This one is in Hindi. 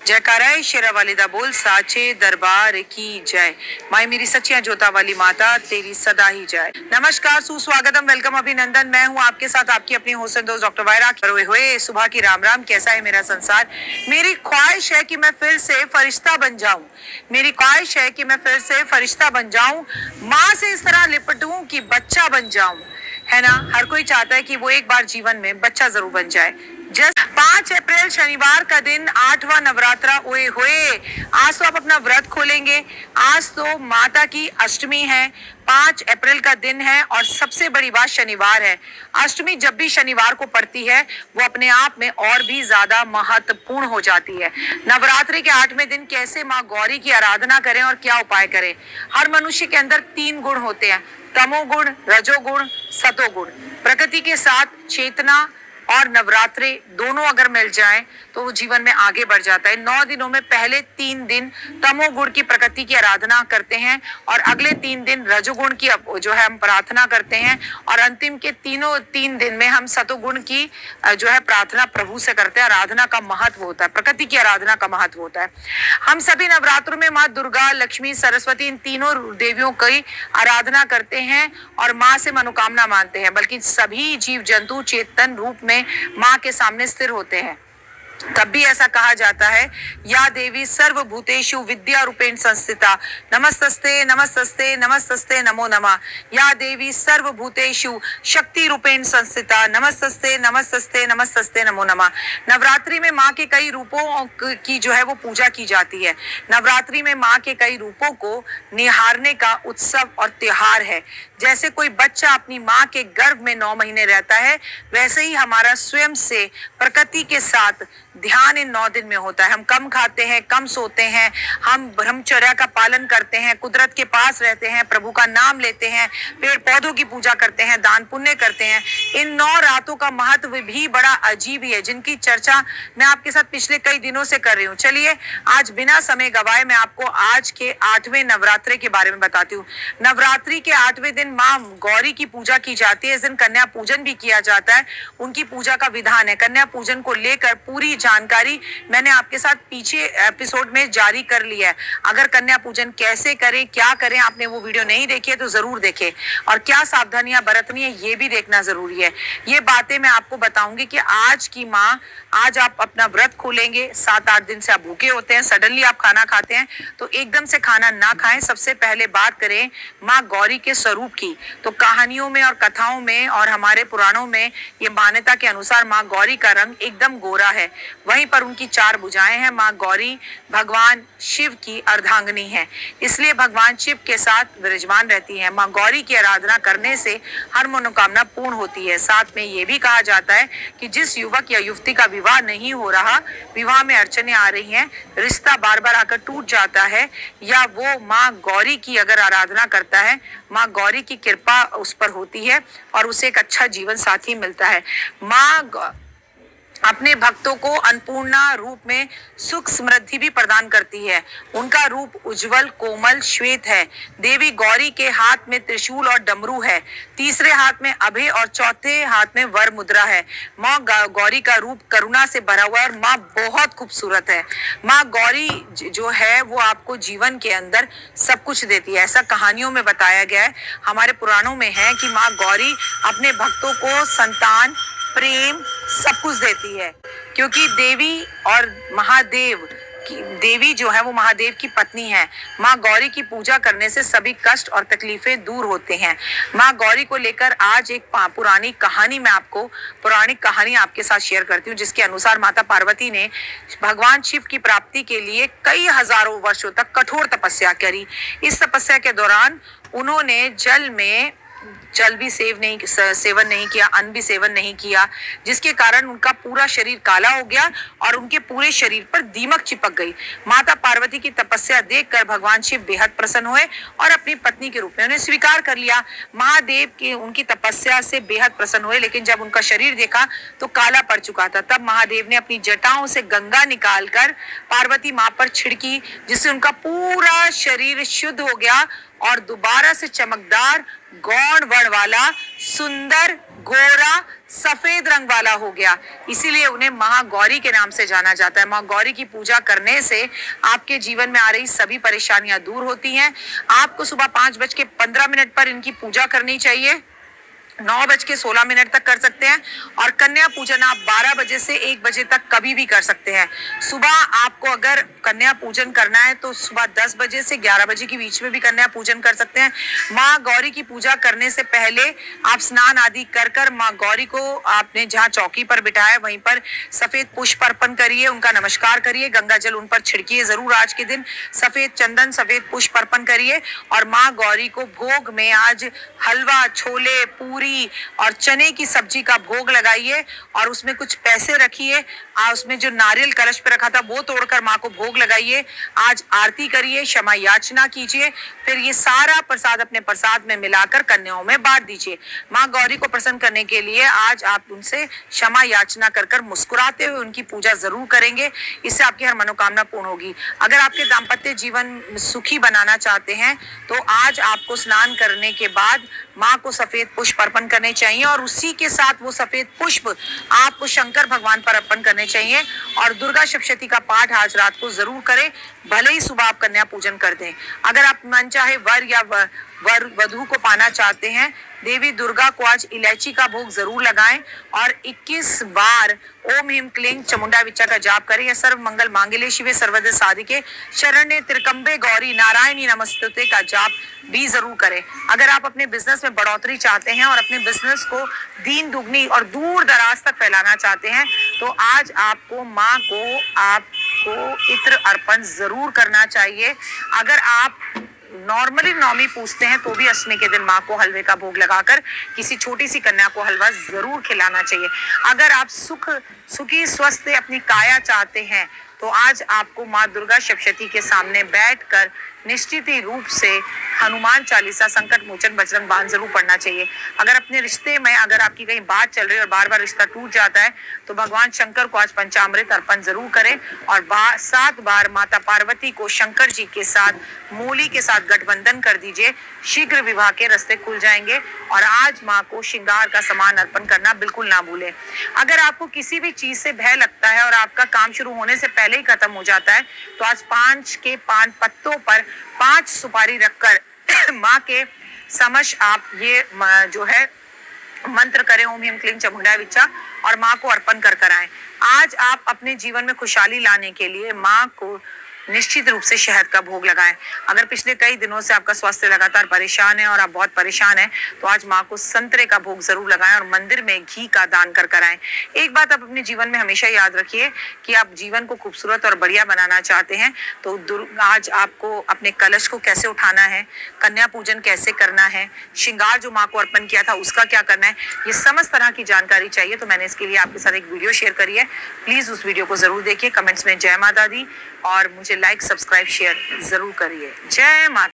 जयकारा शेरा वालिदा बोल साचे दरबार की जय। माई मेरी सच्चियां जोता वाली माता तेरी सदा ही जय। नमस्कार, सुस्वागतम, वेलकम, अभिनंदन। मैं हूं आपके साथ आपकी अपनी होस्ट दोस्त डॉक्टर वायरा। हुए सुबह की राम राम। कैसा है मेरा संसार? मेरी ख्वाहिश है कि मैं फिर से फरिश्ता बन जाऊं। मेरी ख्वाहिश है कि मैं फिर से फरिश्ता बन जाऊं, माँ से इस तरह लिपटूं कि बच्चा बन जाऊं। है ना? हर कोई चाहता है कि वो एक बार जीवन में बच्चा जरूर बन जाए। 5 अप्रैल शनिवार का दिन, 8वां नवरात्रा। ओए होए, आज तो आप अपना व्रत खोलेंगे। आज तो माता की अष्टमी है, 5 अप्रैल का दिन है और सबसे बड़ी बात शनिवार है। अष्टमी जब भी शनिवार को पड़ती है वो अपने आप में और भी ज्यादा महत्वपूर्ण हो जाती है। नवरात्रि के 8वें दिन कैसे माँ गौरी की आराधना करें और क्या उपाय करें? हर मनुष्य के अंदर 3 गुण होते हैं, तमोगुण, रजोगुण, सतोगुण। प्रकृति के साथ चेतना और नवरात्रि दोनों अगर मिल जाएं तो वो जीवन में आगे बढ़ जाता है। 9 दिनों में पहले 3 दिन तमोगुण की प्रकृति की आराधना करते हैं और अगले 3 दिन रजोगुण की जो है हम प्रार्थना करते हैं और अंतिम के 3 दिन में हम सतोगुण की जो है प्रार्थना प्रभु से करते हैं। आराधना का महत्व होता है, प्रकृति की आराधना का महत्व होता है। हम सभी नवरात्रों में माँ दुर्गा, लक्ष्मी, सरस्वती, इन तीनों देवियों की आराधना करते हैं और माँ से मनोकामना मानते हैं। बल्कि सभी जीव जंतु चेतन रूप में माँ के सामने स्थिर होते हैं। तब भी ऐसा कहा जाता है, या देवी सर्वभूतेषु विद्या रूपेण संस्थिता, नमस्तस्ते नमस्तस्ते नमस्तस्ते नमो नमः। या देवी सर्वभूतेषु शक्ति रूपेण संस्थिता, नमस्तस्ते नमस्तस्ते नमस्तस्ते नमो नमः। नवरात्रि में माँ के कई रूपों की जो है वो पूजा की जाती है। नवरात्रि में माँ के कई रूपों को निहारने का उत्सव और त्योहार है। जैसे कोई बच्चा अपनी माँ के गर्भ में 9 महीने रहता है, वैसे ही हमारा स्वयं से प्रकृति के साथ ध्यान इन 9 दिन में होता है। हम कम खाते हैं, कम सोते हैं, हम ब्रह्मचर्या का पालन करते हैं, कुदरत के पास रहते हैं, प्रभु का नाम लेते हैं, पेड़ पौधों की पूजा करते हैं, दान पुण्य करते हैं। इन 9 रातों का महत्व भी बड़ा अजीब ही है, जिनकी चर्चा मैं आपके साथ पिछले कई दिनों से कर रही हूँ। चलिए आज बिना समय गवाए मैं आपको आज के 8वें नवरात्रे के बारे में बताती हूँ। नवरात्रि के 8वें दिन माँ गौरी की पूजा की जाती है। इस दिन कन्या पूजन भी किया जाता है। उनकी पूजा का विधान है। कन्या पूजन को लेकर पूरी जानकारी मैंने आपके साथ पीछे एपिसोड में जारी कर लिया है। अगर कन्या पूजन कैसे करें, क्या करें, आपने वो वीडियो नहीं देखी है तो जरूर देखें। और क्या सावधानियां बरतनी है ये भी देखना जरूरी है। ये बातें मैं आपको बताऊंगी कि आज की माँ, आज आप अपना व्रत खोलेंगे, 7-8 दिन से आप भूखे होते हैं, सडनली आप खाना खाते हैं, तो एकदम से खाना ना खाएं। सबसे पहले बात करें माँ गौरी के स्वरूप की, तो कहानियों में और कथाओं में और हमारे पुराणों में ये मान्यता के अनुसार माँ गौरी का रंग एकदम गोरा है। वहीं पर उनकी 4 भुजाएं हैं। माँ गौरी भगवान शिव की अर्धांगिनी है, इसलिए भगवान शिव के साथ विराजमान रहती है। माँ गौरी की आराधना करने से हर मनोकामना पूर्ण होती है। साथ में ये भी कहा जाता है कि जिस युवक या युवती का विवाह नहीं हो रहा, विवाह में अड़चने आ रही हैं, रिश्ता बार बार आकर टूट जाता है, या वो माँ गौरी की अगर आराधना करता है, माँ गौरी की कृपा उस पर होती है और उसे एक अच्छा जीवन साथी मिलता है। माँ अपने भक्तों को अन्नपूर्णा रूप में सुख समृद्धि भी प्रदान करती है। उनका रूप उज्जवल, कोमल, श्वेत है। देवी गौरी के हाथ में त्रिशूल और डमरू है, तीसरे हाथ में अभय और चौथे हाथ में वर मुद्रा है। माँ गौरी का रूप करुणा से भरा हुआ है और माँ बहुत खूबसूरत है। माँ गौरी जो है वो आपको जीवन के अंदर सब कुछ देती है। ऐसा कहानियों में बताया गया है, हमारे पुराणों में है कि माँ गौरी अपने भक्तों को संतान, प्रेम, सब कुछ देती है। क्योंकि देवी और महादेव देवी जो है वो महादेव की पत्नी है। माँ गौरी की पूजा करने से सभी कष्ट और तकलीफें दूर होते हैं। माँ गौरी को लेकर आज एक पुरानी कहानी मैं आपको पौराणिक कहानी आपके साथ शेयर करती हूँ, जिसके अनुसार माता पार्वती ने भगवान शिव की प्राप्ति के लिए कई हजारों वर्षों तक कठोर तपस्या करी। इस तपस्या के दौरान उन्होंने जल भी सेवन नहीं किया, अन्न भी सेवन नहीं किया, जिसके कारण उनका पूरा शरीर काला हो गया और उनके पूरे शरीर पर दीमक चिपक गई। माता पार्वती की तपस्या देखकर भगवान शिव बेहद प्रसन्न हुए और अपनी पत्नी के रूप में उन्हें स्वीकार कर लिया। महादेव की उनकी तपस्या से बेहद प्रसन्न हुए, लेकिन जब उनका शरीर देखा तो काला पड़ चुका था। तब महादेव ने अपनी जटाओं से गंगा निकालकर पार्वती माँ पर छिड़की, जिससे उनका पूरा शरीर शुद्ध हो गया और दोबारा से चमकदार गौण वर्ण वाला सुंदर गोरा सफेद रंग वाला हो गया, इसीलिए उन्हें महागौरी के नाम से जाना जाता है। माँ गौरी की पूजा करने से आपके जीवन में आ रही सभी परेशानियां दूर होती हैं। आपको सुबह 5:15 पर इनकी पूजा करनी चाहिए, 9:16 तक कर सकते हैं। और कन्या पूजन आप 12 बजे से 1 बजे तक कभी भी कर सकते हैं। सुबह आपको अगर कन्या पूजन करना है तो सुबह 10 बजे से 11 बजे के बीच में भी कन्या पूजन कर सकते हैं। माँ गौरी की पूजा करने से पहले आप स्नान आदि कर कर माँ गौरी को आपने जहाँ चौकी पर बिठाया वहीं पर सफेद पुष्प अर्पण करिए, उनका नमस्कार करिए, गंगा जल उन पर छिड़किए जरूर आज के दिन, सफेद चंदन सफेद पुष्प अर्पण करिए। और माँ गौरी को भोग में आज हलवा, छोले, पूरी और चने की सब्जी का भोग लगाइए और उसमें कुछ पैसे रखिए। उसमें जो नारियल कलश पे रखा था वो तोड़कर माँ को भोग लगाइए। आज आरती करिए, क्षमा याचना कीजिए, फिर ये सारा प्रसाद अपने प्रसाद में मिलाकर कन्याओं में बांट दीजिए। माँ गौरी को प्रसन्न करने के लिए आज आप उनसे क्षमा याचना कर कर मुस्कुराते हुए उनकी पूजा जरूर करेंगे, इससे आपकी हर मनोकामना पूर्ण होगी। अगर आपके दाम्पत्य जीवन सुखी बनाना चाहते हैं तो आज आपको स्नान करने के बाद माँ को सफेद पुष्प अर्पण करने चाहिए और उसी के साथ वो सफेद पुष्प आपको शंकर भगवान पर अर्पण करने चाहिए। और दुर्गा सप्तशती का पाठ आज रात को जरूर करें, भले ही सुबह आप कन्या पूजन कर दें। अगर आप मन चाहे वर या वर वधू को पाना चाहते हैं, देवी दुर्गा को आज इलायची का भोग जरूर लगाएं और 21 बार ओम ह्रीं क्लीं चामुंडा विच्चा का जाप करें या सर्व मंगल मांगल्ये शिवे सर्वदा साधिके शरण्ये त्र्यंबके गौरी नारायणी नमस्तुते का जाप भी जरूर करें। अगर आप अपने बिजनेस में बढ़ोतरी चाहते हैं और अपने बिजनेस को दीन दुगनी और दूर दराज तक फैलाना चाहते हैं तो आज आपको माँ को आपको इत्र अर्पण जरूर करना चाहिए। अगर आप नॉर्मली नौमी पूछते हैं तो भी अष्टमी के दिन माँ को हलवे का भोग लगाकर किसी छोटी सी कन्या को हलवा जरूर खिलाना चाहिए। अगर आप सुखी स्वस्थ अपनी काया चाहते हैं तो आज आपको माँ दुर्गा सप्तशती के सामने बैठकर निश्चित ही रूप से हनुमान चालीसा, संकट मोचन, बजरंग बाण जरूर पढ़ना चाहिए। अगर अपने रिश्ते में अगर आपकी कहीं बात चल रही है और बार बार रिश्ता टूट जाता है तो भगवान शंकर को आज पंचामृत अर्पण जरूर करें और 7 बार माता पार्वती को शंकर जी के साथ मूली के साथ गठबंधन कर दीजिए, शीघ्र विवाह के रास्ते खुल जाएंगे। और आज माँ को श्रृंगार का सामान अर्पण करना बिल्कुल ना भूलें। अगर आपको किसी भी चीज से भय लगता है और आपका काम शुरू होने से पहले ही खत्म हो जाता है तो आज 5 के पान पत्तों पर 5 सुपारी रखकर माँ के समक्ष आप ये जो है मंत्र करें, ओम ह्रीं क्लीं चामुंडा विच्चा, और माँ को अर्पण कर आए। आज आप अपने जीवन में खुशहाली लाने के लिए माँ को निश्चित रूप से शहद का भोग लगाएं। अगर पिछले कई दिनों से आपका स्वास्थ्य लगातार परेशान है और आप बहुत परेशान हैं तो आज माँ को संतरे का भोग जरूर लगाएं और मंदिर में घी का दान कर आएं। एक बात आप अपने जीवन में हमेशा याद रखिए कि आप जीवन को खूबसूरत और बढ़िया बनाना चाहते हैं तो आज आपको अपने कलश को कैसे उठाना है, कन्या पूजन कैसे करना है, श्रृंगार जो माँ को अर्पण किया था उसका क्या करना है, ये समस्त तरह की जानकारी चाहिए तो मैंने इसके लिए आपके साथ एक वीडियो शेयर करी है। प्लीज उस वीडियो को जरूर देखिए, कमेंट्स में जय माता दी और मुझे लाइक सब्सक्राइब शेयर जरूर करिए। जय माता।